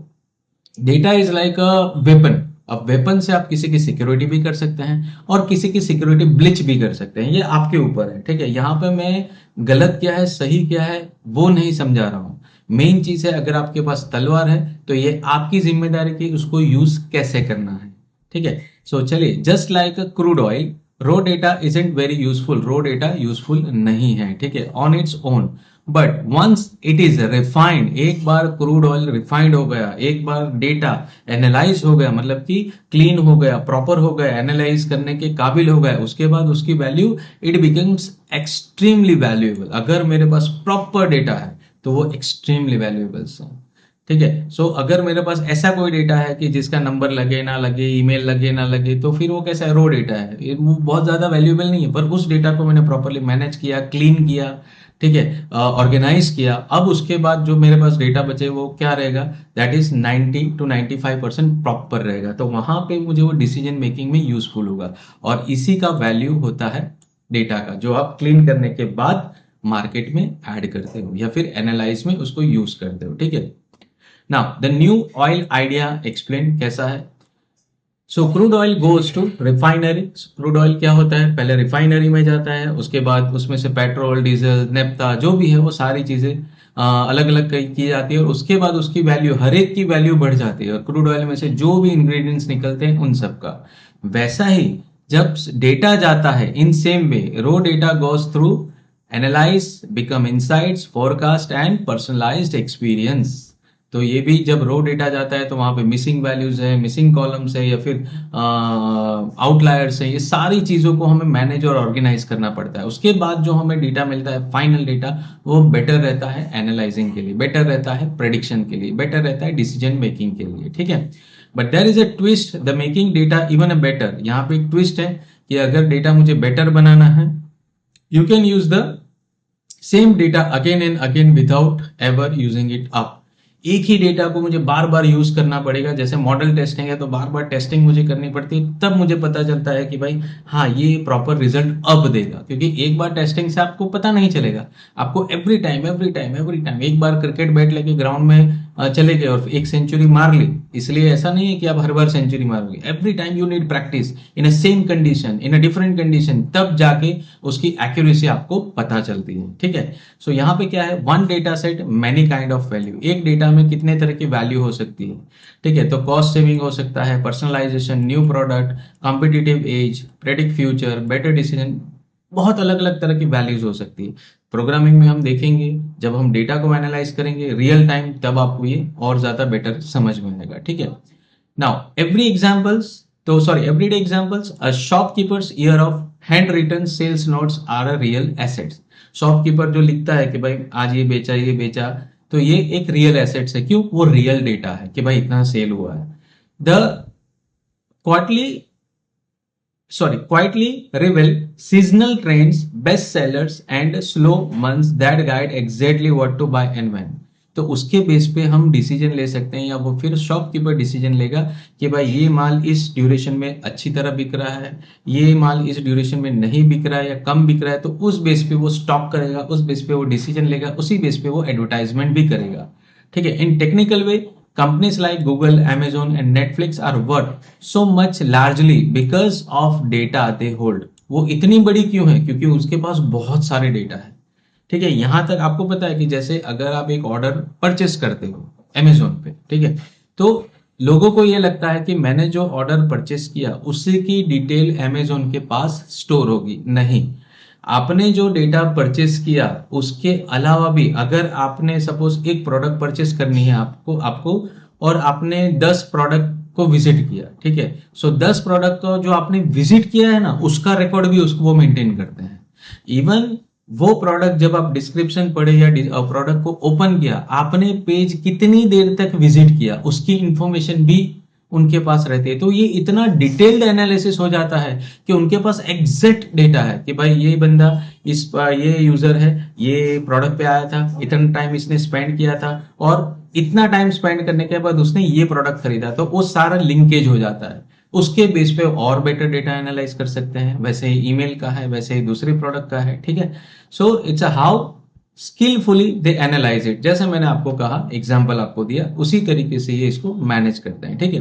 data is like a weapon. अब वेपन से आप किसी की सिक्योरिटी भी कर सकते हैं और किसी की सिक्योरिटी ब्लिच भी कर सकते हैं, ये आपके ऊपर है, ठीक है। यहाँ पे मैं गलत क्या है, सही क्या है, वो नहीं समझा रहा हूं। मेन चीज है, अगर आपके पास तलवार है तो ये आपकी जिम्मेदारी की उसको यूज कैसे करना है, ठीक है। सो चलिए, just like crude oil, raw data isn't very useful. Raw data useful नहीं है, ठीक है, on its own. But once it is refined, एक बार क्रूड ऑयल रिफाइंड हो गया, एक बार डेटा एनालाइज हो गया, मतलब कि क्लीन हो गया, प्रॉपर हो गया, एनालाइज करने के काबिल हो गया, उसके बाद उसकी value it becomes extremely valuable. अगर मेरे पास प्रॉपर डेटा है तो वो एक्सट्रीमली वैल्यूएबल है, ठीक है। सो अगर मेरे पास ऐसा कोई डेटा है कि जिसका नंबर लगे ना लगे, ईमेल लगे ना लगे, तो फिर वो कैसा है, रो डेटा है, वो बहुत ज्यादा वैल्यूएबल नहीं है। पर उस डेटा को मैंने प्रॉपरली मैनेज किया, क्लीन किया, ठीक है, ऑर्गेनाइज किया, अब उसके बाद जो मेरे पास डेटा बचे वो क्या रहेगा, दैट इज 90 to 95% प्रॉपर रहेगा। तो वहां पे मुझे वो डिसीजन मेकिंग में यूजफुल होगा। और इसी का वैल्यू होता है डेटा का, जो आप क्लीन करने के बाद मार्केट में ऐड करते हो या फिर एनालाइज में उसको यूज करते हो, ठीक है। Now the new oil idea explain कैसा है। So crude oil goes to refinery. Crude oil क्या होता है, पहले रिफाइनरी में जाता है, उसके बाद उसमें से पेट्रोल, डीजल, नेफ्ता जो भी है वो सारी चीजें अलग अलग की जाती है, और उसके बाद उसकी वैल्यू, हर एक की वैल्यू बढ़ जाती है, और क्रूड ऑयल में से जो भी इंग्रेडिएंट्स निकलते हैं उन सब का। वैसा ही जब डेटा जाता है, in same way raw data goes through analyze, become insights, forecast and personalized experience. तो ये भी जब रो डेटा जाता है तो वहां पे मिसिंग वैल्यूज है, मिसिंग कॉलम्स है, या फिर आउटलायर्स है, ये सारी चीजों को हमें मैनेज और ऑर्गेनाइज करना पड़ता है। उसके बाद जो हमें डेटा मिलता है, फाइनल डेटा, वो बेटर रहता है एनालाइजिंग के लिए, बेटर रहता है प्रेडिक्शन के लिए, बेटर रहता है डिसीजन मेकिंग के लिए, ठीक है। But there is a twist, the making data even a better. यहाँ पे एक ट्विस्ट है कि अगर डेटा मुझे बेटर बनाना है, you can use the same data again and again without ever using it up. एक ही डेटा को मुझे बार बार यूज करना पड़ेगा। जैसे मॉडल टेस्टिंग है तो बार बार टेस्टिंग मुझे करनी पड़ती है, तब मुझे पता चलता है कि भाई हाँ ये प्रॉपर रिजल्ट अब देगा। क्योंकि एक बार टेस्टिंग से आपको पता नहीं चलेगा, आपको every time every time every time, एक बार क्रिकेट बैट लेके ग्राउंड में चले गए और एक सेंचुरी मार ली, इसलिए ऐसा नहीं है कि आप हर बार सेंचुरी मारोगे। Every time you need practice in a same condition, in a different condition, तब जाके उसकी एक्यूरेसी आपको पता चलती है, ठीक है। सो यहाँ पे क्या है, one data set many kind of value. एक डेटा में कितने तरह की वैल्यू हो सकती है, ठीक है। तो कॉस्ट सेविंग हो सकता है, personalization, new product, competitive edge, predict future, better decision, बहुत अलग अलग तरह की वैल्यूज हो सकती है। प्रोग्रामिंग में हम देखेंगे, जब हम डेटा को एनालाइज करेंगे रियल टाइम, तब आपको ये और ज्यादा बेटर समझ में आएगा, ठीक है। नाउ एवरी एग्जांपल्स, तो sorry everyday examples, a shopkeepers year of hand written sales notes are a real assets. Shopkeeper जो लिखता है कि भाई आज ये बेचा, ये बेचा, तो ये एक रियल एसेट्स है। क्यों, वो रियल डेटा है कि भाई इतना सेल हुआ है। The quarterly, sorry, quietly reveal seasonal trends, best sellers and slow months that guide exactly what to buy and when. तो उसके बेस पे हम डिसीजन ले सकते हैं, या वो फिर शॉपकीपर डिसीजन लेगा कि भाई ये माल इस ड्यूरेशन में अच्छी तरह बिक रहा है, ये माल इस ड्यूरेशन में नहीं बिक रहा है या कम बिक रहा है, तो उस बेस पे वो स्टॉक करेगा, उस बेस पे वो डिसीजन लेगा, उसी बेस पे वो एडवर्टाइजमेंट भी करेगा। ठीक है। इन technical way, companies like Google, Amazon and Netflix are worth so much largely because of data they hold। वो इतनी बड़ी क्यों है? क्योंकि उसके पास बहुत सारे डेटा है। ठीक है। यहां तक आपको पता है कि जैसे अगर आप एक ऑर्डर परचेस करते हो Amazon पे, ठीक है, तो लोगों को ये लगता है कि मैंने जो ऑर्डर परचेस किया उसी की डिटेल Amazon के पास स्टोर होगी। नहीं, आपने जो डेटा परचेस किया उसके अलावा भी अगर आपने सपोज एक प्रोडक्ट परचेस करनी है आपको आपको और आपने 10 प्रोडक्ट को विजिट किया, ठीक है, सो 10 प्रोडक्ट को जो आपने विजिट किया है ना, उसका रिकॉर्ड भी उसको वो मेंटेन करते हैं। इवन वो प्रोडक्ट जब आप डिस्क्रिप्शन पढ़े या प्रोडक्ट को ओपन किया, आपने पेज कितनी देर तक विजिट किया, उसकी इंफॉर्मेशन भी उनके पास रहती है। तो ये इतना डिटेल्ड एनालिसिस हो जाता है कि उनके पास एग्जैक्ट डेटा है कि भाई ये बंदा ये यूजर है, ये प्रोडक्ट पे आया था, इतना टाइम इसने स्पेंड किया था और इतना टाइम स्पेंड करने के बाद उसने ये प्रोडक्ट खरीदा। तो वो सारा लिंकेज हो जाता है। उसके बेस पे और बेटर डेटा एनालाइज कर सकते हैं। वैसे ही ईमेल का है, वैसे ही दूसरी प्रोडक्ट का है। ठीक है। सो it's a how skilfully they analyse it. जैसे मैंने आपको कहा, एग्जाम्पल आपको दिया, उसी तरीके से ये इसको मैनेज करते हैं। ठीक है।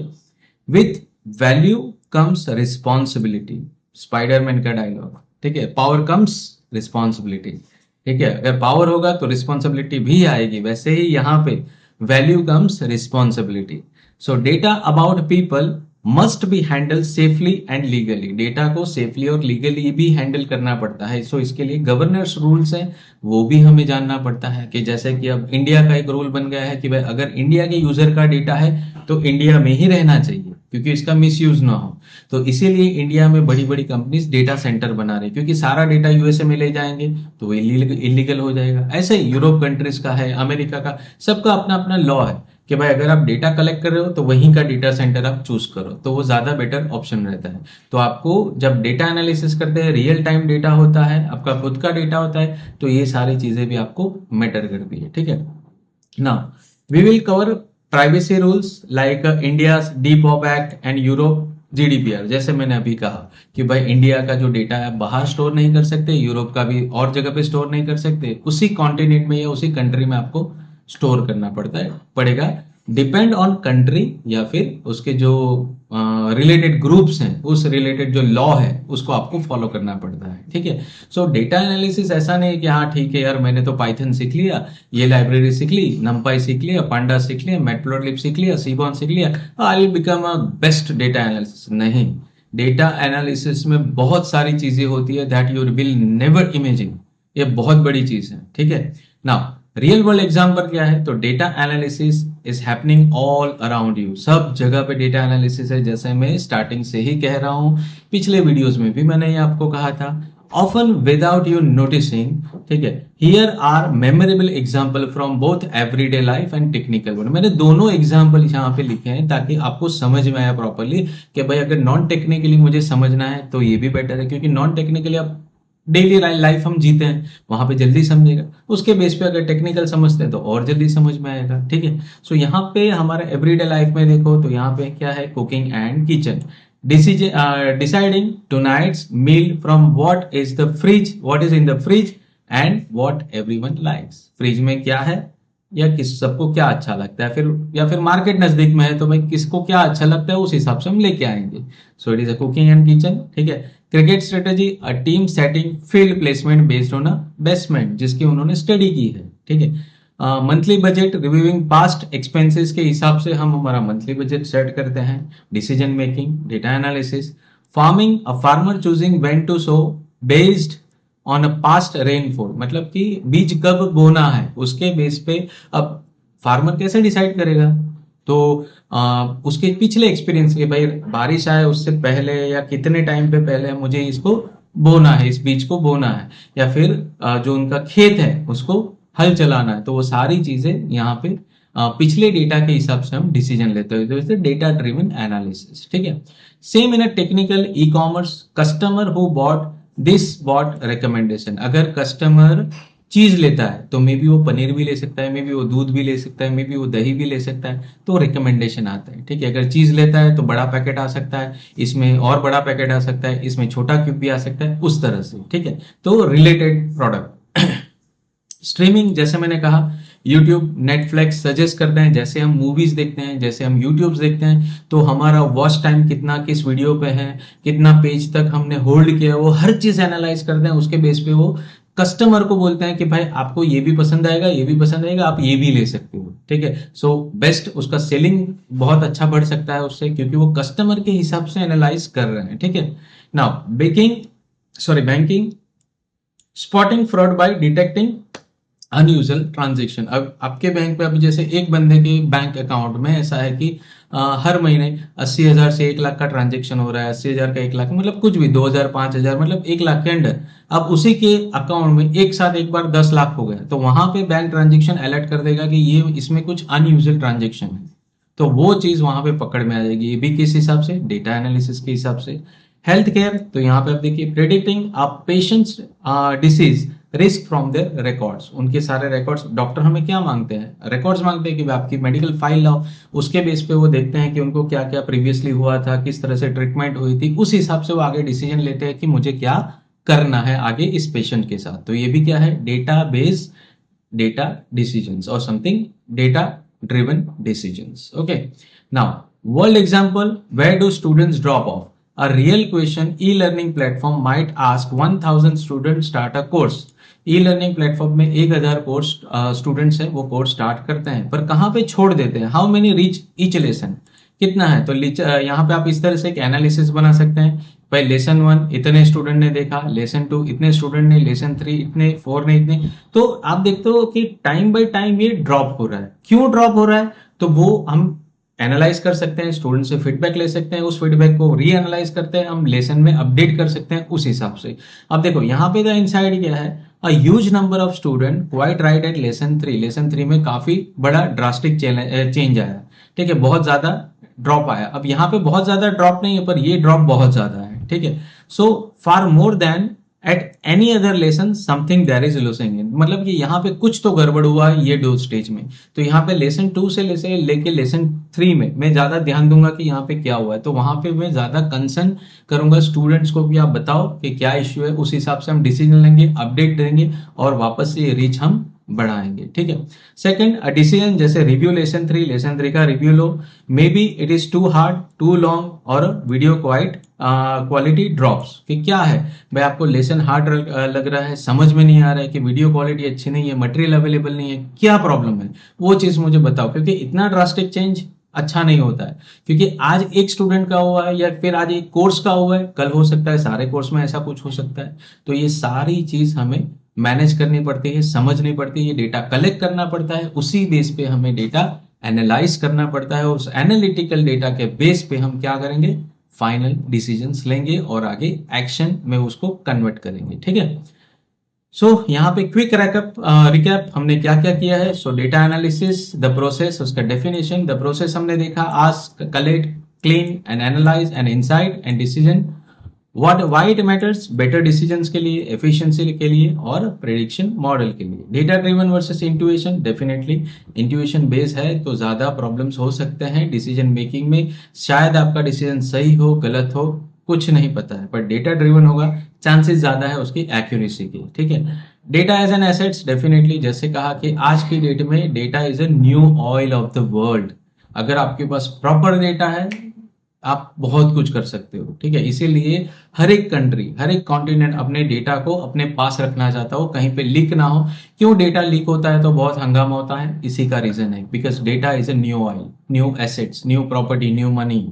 With value comes responsibility, Spiderman का डायलॉग। ठीक है। Power comes responsibility. ठीक है। अगर पावर होगा तो रिस्पॉन्सिबिलिटी भी आएगी। वैसे ही यहाँ पे value comes responsibility. So data about people must be handle safely and legally. Data को सेफली और लीगली भी हैंडल करना पड़ता है। सो इसके लिए गवर्नेंस रूल्स हैं, वो भी हमें जानना पड़ता है। कि जैसे कि अब इंडिया का एक रूल बन गया है कि भाई अगर इंडिया के यूजर का डेटा है तो इंडिया में ही रहना चाहिए, क्योंकि इसका मिसयूज ना हो। तो इसीलिए इंडिया में बड़ी बड़ी कंपनीज डेटा सेंटर बना रही, क्योंकि सारा डेटा यूएसए में ले जाएंगे तो वो इलीगल हो जाएगा। ऐसे ही यूरोप कंट्रीज का है, अमेरिका का, सबका अपना अपना लॉ है कि भाई अगर आप डेटा कलेक्ट कर रहे हो तो वहीं का डेटा सेंटर आप चूज करो, तो वो ज्यादा बेटर ऑप्शन रहता है। तो आपको जब डेटा एनालिसिस करते हैं, रियल टाइम डेटा होता है, आपका खुद का डेटा होता है, तो ये सारी चीजें भी आपको मैटर करती है। ठीक है। Now we will cover privacy rules like India डीपॉप एक्ट एंड यूरोप जीडीपीआर। जैसे मैंने अभी कहा कि भाई इंडिया का जो डेटा है बाहर स्टोर नहीं कर सकते, यूरोप का भी और जगह पे स्टोर नहीं कर सकते, उसी कॉन्टिनेंट में या उसी कंट्री में आपको स्टोर करना पड़ेगा। डिपेंड ऑन कंट्री या फिर उसके जो रिलेटेड ग्रुप्स हैं, उस रिलेटेड जो लॉ है उसको आपको फॉलो करना पड़ता है। ठीक है। सो डेटा एनालिसिस ऐसा नहीं कि हाँ ठीक है यार मैंने तो पाइथन सीख लिया, ये लाइब्रेरी सीख ली, नंपाई सीख लिया, पांडा सीख लिया, मैटप्लॉटलिब सीख लिया, सीबॉन सीख लिया, I will become a best data analysis. नहीं, डेटा एनालिसिस में बहुत सारी चीजें होती है that you will never imagine. ये बहुत बड़ी चीज है। ठीक है। नाउ रियल वर्ल्ड एग्जाम्पल क्या है? तो data analysis is happening all around you. सब जगह पे डेटा एनालिसिस है। जैसे मैं स्टार्टिंग से ही कह रहा हूं, पिछले वीडियोस में भी मैंने ये आपको कहा था, ऑफन विदाउट यू नोटिसिंग। ठीक है। Here are memorable example from both everyday life and technical world. मैंने दोनों एग्जाम्पल यहाँ पे लिखे हैं ताकि आपको समझ में आया प्रॉपरली कि भाई अगर नॉन टेक्निकली मुझे समझना है तो ये भी बेटर है, क्योंकि नॉन टेक्निकली आप डेली लाइफ हम जीते हैं, वहां पे जल्दी समझेगा। उसके बेस पे अगर टेक्निकल समझते हैं तो और जल्दी समझ में आएगा। ठीक है। सो यहाँ पे हमारे एवरीडे लाइफ में देखो तो यहाँ पे क्या है, cooking and kitchen. Deciding tonight's meal from what is in the fridge and what everyone likes. Fridge में क्या है या किस सबको क्या अच्छा लगता है, फिर या फिर मार्केट नजदीक में है तो भाई किसको क्या अच्छा लगता है उस हिसाब से हम लेके आएंगे। So it is a cooking and kitchen. ठीक है। Cricket strategy, a team setting field placement based on a basement, जिसकी उन्होंने स्टडी की है। ठीक है। Monthly budget, reviewing past expenses के हिसाब से हम हमारा मंथली बजट सेट करते हैं। Decision making, data analysis. Farming, a farmer choosing when to sow based on a past rainfall, मतलब कि बीज कब बोना है उसके बेस पे अब फार्मर कैसे डिसाइड करेगा, तो उसके पिछले एक्सपीरियंस के, भाई बारिश आए उससे पहले या कितने टाइम पे पहले मुझे इसको बोना है, इस बीज को बोना है, या फिर जो उनका खेत है उसको हल चलाना है, तो वो सारी चीजें यहाँ पे पिछले डेटा के हिसाब से हम डिसीजन लेते हैं। तो डेटा ड्रिवन एनालिसिस। ठीक है। Same in a technical e commerce, customer who bought this bought recommendation. अगर कस्टमर चीज लेता है तो मे बी वो पनीर भी ले सकता है, मे बी वो दूध भी ले सकता है, मे बी वो दही भी ले सकता है, तो रिकमेंडेशन आता है। ठीक है, अगर चीज लेता है तो बड़ा पैकेट आ सकता है, इसमें और बड़ा पैकेट आ सकता है, इसमें छोटा क्यूब भी आ सकता है, उस तरह से। ठीक है, तो रिलेटेड प्रोडक्ट। स्ट्रीमिंग, जैसे मैंने कहा, यूट्यूब, नेटफ्लिक्स सजेस्ट करते हैं, जैसे हम मूवीज देखते हैं, जैसे हम यूट्यूब देखते हैं, तो हमारा वॉच टाइम कितना किस वीडियो पे है, कितना पेज तक हमने होल्ड किया, वो हर चीज एनालाइज करते हैं। उसके बेस पे वो कस्टमर को बोलते हैं कि भाई आपको ये भी पसंद आएगा, ये भी पसंद आएगा, आप ये भी ले सकते हो। ठीक है, सो बेस्ट, उसका सेलिंग बहुत अच्छा बढ़ सकता है उससे, क्योंकि वो कस्टमर के हिसाब से एनालाइज कर रहे हैं। ठीक है, now banking, spotting fraud bye detecting unusual transaction. अब आपके बैंक पे अभी जैसे एक बंदे के बैंक अकाउंट में ऐसा है कि हर महीने 80,000 से 1 लाख का ट्रांजेक्शन हो रहा है, 80,000 का 1 लाख, मतलब कुछ भी 2,000 5,000, मतलब 1 लाख के अंडर। अब उसी के अकाउंट में एक साथ एक बार 10 लाख हो गया, तो वहां पे बैंक ट्रांजेक्शन अलर्ट कर देगा कि ये इसमें कुछ अनयूजुअल ट्रांजेक्शन है, तो वो चीज वहां पे पकड़ में आ जाएगी। ये भी किस हिसाब से, डेटा एनालिसिस के हिसाब से। हेल्थ केयर, तो यहाँ पे आप देखिए, predicting a patients disease risk from their records. उनके सारे रिकॉर्ड्स, डॉक्टर हमें क्या मांगते हैं, रिकॉर्ड्स मांगते हैं कि आपकी मेडिकल फाइल लाओ। उसके बेस पे वो देखते हैं कि उनको क्या क्या प्रीवियसली हुआ था, किस तरह से ट्रीटमेंट हुई थी, उस हिसाब से वो आगे डिसीजन लेते हैं कि मुझे क्या करना है आगे इस पेशेंट के साथ। तो ये भी क्या है, data base data decisions or something data driven decisions. Okay, now world example, where do students drop off? A real question, e-learning platform might ask 1000 students start a course. e-learning platform में 1000 course students हैं, वो course start करते हैं, पर कहाँ पे छोड़ देते हैं, how many reach each lesson, कितना है। तो यहाँ पे आप इस तरह से एक एनालिसिस बना सकते हैं, भाई लेसन 1 इतने स्टूडेंट ने देखा, लेसन 2 इतने स्टूडेंट ने, लेसन 3 इतने, 4 ने इतने। तो आप देखते हो कि टाइम बाय टाइम ये ड्रॉप हो रहा है। क्यों ड्रॉप हो रहा है, तो वो हम एनालाइज कर सकते हैं, स्टूडेंट से फीडबैक ले सकते हैं, उस फीडबैक को री एनालाइज करते हैं, हम लेसन में अपडेट कर सकते हैं उस हिसाब से। अब देखो यहाँ पे द इनसाइड क्या है, a huge number of student quite right at lesson 3 में काफी बड़ा ड्रास्टिक चेंज आया। ठीक है, बहुत ज्यादा ड्रॉप आया। अब यहाँ पे बहुत ज्यादा ड्रॉप नहीं है, पर ये ड्रॉप बहुत ज्यादा है। ठीक है, so far more than at any other lesson something there is losing in, मतलब कि यहाँ पे कुछ तो गड़बड़ हुआ है ये 2 स्टेज में। तो यहाँ पे लेसन 2 से लेके लेसन 3 में मैं ज्यादा ध्यान दूंगा कि यहाँ पे क्या हुआ है, तो वहां पे मैं ज्यादा कंसर्न करूंगा स्टूडेंट्स को कि आप बताओ कि क्या इश्यू है, उस हिसाब से हम डिसीजन लेंगे, अपडेट देंगे और वापस से ये रीच हम बढ़ाएंगे। ठीक है, सेकंड, डिसीजन, जैसे रिव्यू लेसन 3 का रिव्यू लो, may be it is too hard, too long, और वीडियो क्वाइट क्वालिटी ड्रॉप्स। कि क्या है भाई, आपको लेसन हार्ड लग रहा है, समझ में नहीं आ रहा है, कि वीडियो क्वालिटी अच्छी नहीं है, मटेरियल अवेलेबल नहीं है, क्या प्रॉब्लम है, वो चीज मुझे बताओ, क्योंकि इतना ड्रास्टिक चेंज अच्छा नहीं होता है। क्योंकि आज एक स्टूडेंट का हुआ है, या फिर आज एक कोर्स का हुआ है, कल हो सकता है सारे कोर्स में ऐसा कुछ हो सकता है। तो ये सारी चीज हमें मैनेज करनी पड़ती है, समझनी पड़ती है, ये डेटा कलेक्ट करना पड़ता है, उसी बेस पे हमें डेटा एनालाइज करना पड़ता है, और उस एनालिटिकल डेटा के बेस पे हम क्या करेंगे, फाइनल डिसीजंस लेंगे और आगे एक्शन में उसको कन्वर्ट करेंगे। ठीक है, सो यहाँ पे क्विक रिकैप हमने क्या क्या किया है। सो डेटा एनालिसिस, द प्रोसेस, उसका डेफिनेशन, द प्रोसेस हमने देखा, ask, collect, clean and analyse and insight and decision, what why it matters, better decisions के लिए, एफिशिएंसी के लिए और प्रेडिक्शन मॉडल के लिए। Data driven versus intuition, definitely intuition base है तो ज्यादा प्रॉब्लम्स हो सकते हैं डिसीजन मेकिंग में, शायद आपका डिसीजन सही हो गलत हो कुछ नहीं पता है, पर डेटा ड्रिवन होगा, चांसेस ज्यादा है उसकी एक्यूरेसी की। ठीक है, data as an assets, definitely जैसे कहा कि आज की डेट में data is a new oil of the world. अगर आपके पास प्रॉपर डेटा है, आप बहुत कुछ कर सकते हो। ठीक है, इसीलिए हर एक कंट्री, हर एक कॉन्टिनेंट अपने डेटा को अपने पास रखना चाहता हो, कहीं पे लीक ना हो। क्यों डेटा लीक होता है तो बहुत हंगामा होता है, इसी का रीजन है, because data is a new oil, new assets, new property, new money.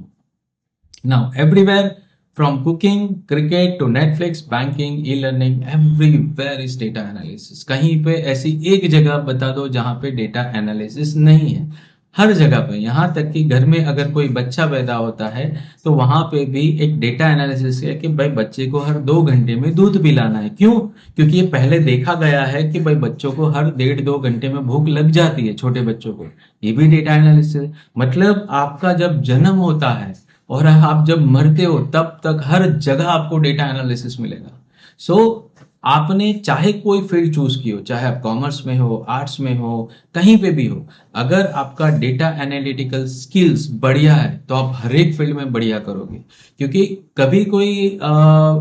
Now everywhere, from cooking, cricket to Netflix, banking, e learning, everywhere is data analysis. कहीं पे ऐसी एक जगह बता दो जहां पे डेटा एनालिसिस नहीं है, हर जगह पे। यहां तक कि घर में अगर कोई बच्चा पैदा होता है तो वहां पे भी एक डेटा एनालिसिस है कि भाई बच्चे को हर 2 घंटे में दूध पिलाना है। क्यों, क्योंकि ये पहले देखा गया है कि भाई बच्चों को हर 1.5-2 घंटे में भूख लग जाती है, छोटे बच्चों को। ये भी डेटा एनालिसिस है। मतलब आपका जब जन्म होता है और आप जब मरते हो तब तक हर जगह आपको डेटा एनालिसिस मिलेगा। सो आपने चाहे कोई फील्ड चूज की हो, चाहे आप कॉमर्स में हो, आर्ट्स में हो, कहीं पे भी हो, अगर आपका डेटा एनालिटिकल स्किल्स बढ़िया है तो आप हर एक फील्ड में बढ़िया करोगे। क्योंकि कभी कोई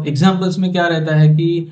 एग्जांपल्स में क्या रहता है कि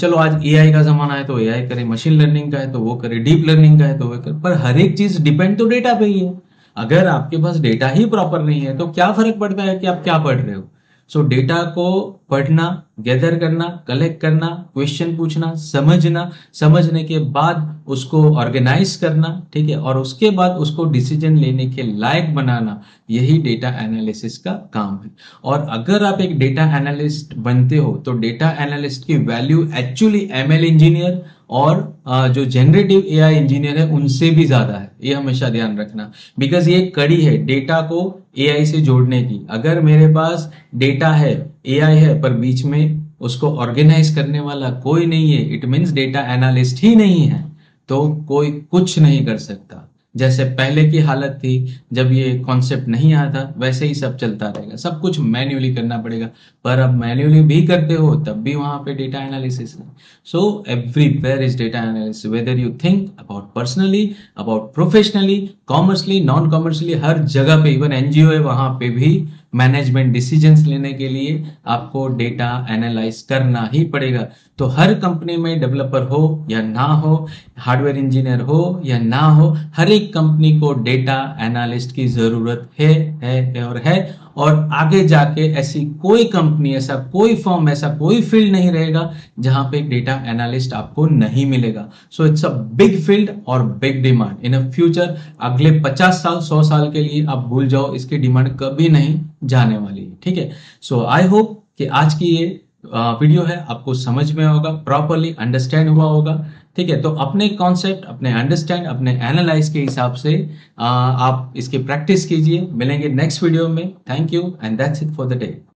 चलो आज एआई का जमाना है तो एआई करे, मशीन लर्निंग का है तो वो करे, डीप लर्निंग का है तो वो करे, पर हर एक चीज डिपेंड तो डेटा पे ही है। अगर आपके पास डेटा ही प्रॉपर नहीं है तो क्या फर्क पड़ता है कि आप क्या पढ़ रहे हो। सो डेटा को पढ़ना, गैदर करना, कलेक्ट करना, क्वेश्चन पूछना, समझना, समझने के बाद उसको ऑर्गेनाइज करना, ठीक है, और उसके बाद उसको डिसीजन लेने के लायक बनाना, यही डेटा एनालिसिस का काम है। और अगर आप एक डेटा एनालिस्ट बनते हो तो डेटा एनालिस्ट की वैल्यू एक्चुअली एमएल इंजीनियर और जो जनरेटिव एआई इंजीनियर है उनसे भी ज्यादा है, ये हमेशा ध्यान रखना। बिकॉज ये कड़ी है डेटा को एआई से जोड़ने की। अगर मेरे पास डेटा है, एआई है, पर बीच में उसको ऑर्गेनाइज करने वाला कोई नहीं है, इट मीन्स डेटा एनालिस्ट ही नहीं है, तो कोई कुछ नहीं कर सकता। जैसे पहले की हालत थी जब ये कॉन्सेप्ट नहीं आया था, वैसे ही सब चलता रहेगा, सब कुछ मैन्युअली करना पड़ेगा। पर अब मैन्युअली भी करते हो तब भी वहां पे डेटा एनालिसिस है। So everywhere is data analysis, whether you think about personally, about professionally, commercially, non commercially, हर जगह पे, इवन एनजीओ है वहां पे भी मैनेजमेंट डिसीजंस लेने के लिए आपको डेटा एनालाइज करना ही पड़ेगा। तो हर कंपनी में डेवलपर हो या ना हो, हार्डवेयर इंजीनियर हो या ना हो, हर एक कंपनी को डेटा एनालिस्ट की जरूरत है। और आगे जाके ऐसी कोई कंपनी, ऐसा कोई फॉर्म, ऐसा कोई फील्ड नहीं रहेगा जहां पे डेटा एनालिस्ट आपको नहीं मिलेगा। So it's a big field और big demand in a future. अगले 50 साल, 100 साल के लिए आप भूल जाओ, इसकी डिमांड कभी नहीं जाने वाली है, ठीक है। सो आई होप कि आज की ये वीडियो है आपको समझ में होगा, प्रॉपरली अंडरस्टैंड हुआ होगा, ठीक है। तो अपने कॉन्सेप्ट, अपने अंडरस्टैंड, अपने एनालाइज के हिसाब से आप इसकी प्रैक्टिस कीजिए। मिलेंगे नेक्स्ट वीडियो में। Thank you and that's it for the day.